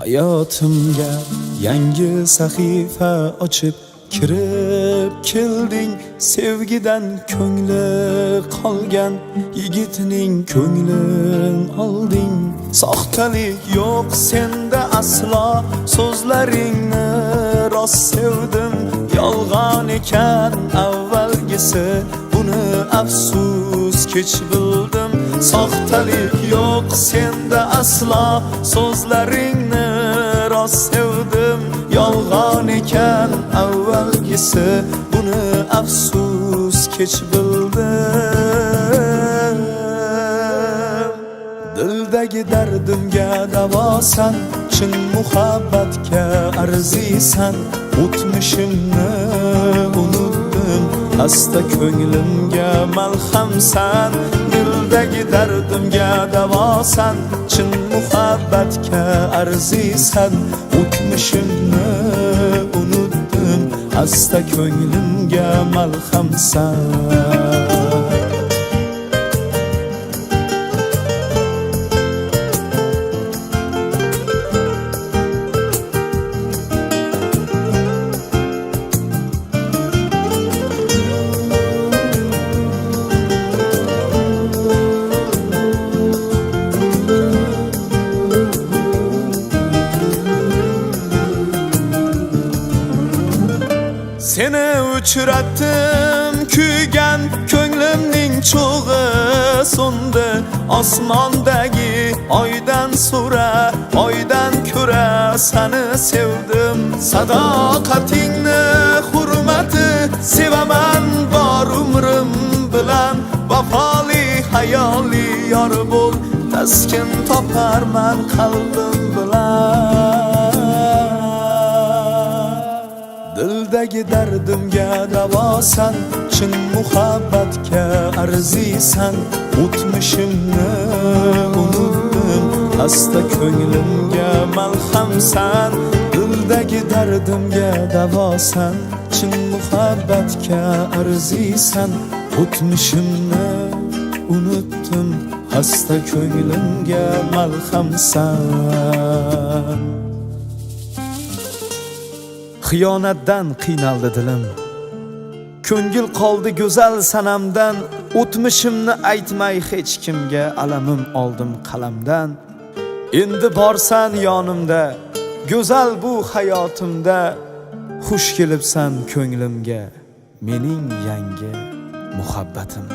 Hayotimga yangi sahifa ochib kirib kelding. Sevgidan ko'ngli qolgan yigitning ko'nglin olding. Soxtalik yo'q senda aslo, so'zlaringni rost sevdim. Yolg'on ekan avvalgisi, buni afsus kech bildim. Soxtalik yo'q senda aslo, so'zlaringni rost sevdim. Yolg'on ekan avvalgisi, buni afsus kech bildim. Dildagi dardimga davosan, chin muhabbatga arzisan. O'tmishimni unutdim, asta ko'nglimga malhamsan. Dildagi dardimga davosan, chin muhabbatga arzisan. O'tmishimni unutdim, asta ko'nglimga malhamsan. Seni uchratdim, kuygan ko'nglimning cho'g'i so'ndi. Osmondagi oydan so'ra, oydan ko'ra seni sevdim. Sadoqatingni hurmati sevaman bor umrim bilan. Vafoli hayoli yor bo'l, taskin toparman qalbim bilan. Dildagi dardimga davosan, chin muhabbatga arzisan. O'tmishimni unutdim, asta ko'nglimga malhamsan. Dildagi dardimga davosan, chin muhabbatga arzisan. O'tmishimni unutdim, asta ko'nglimga malhamsan. Xiyonatdan qiynaldi dilim, ko'ngil qoldi go'zal sanamdan. O'tmishimni aytmay hech kimga, alamim oldim qalamdan. Endi borsan yonimda, go'zal bu hayotimda. Xush kelibsan ko'nglimga, mening yangi muhabbatim.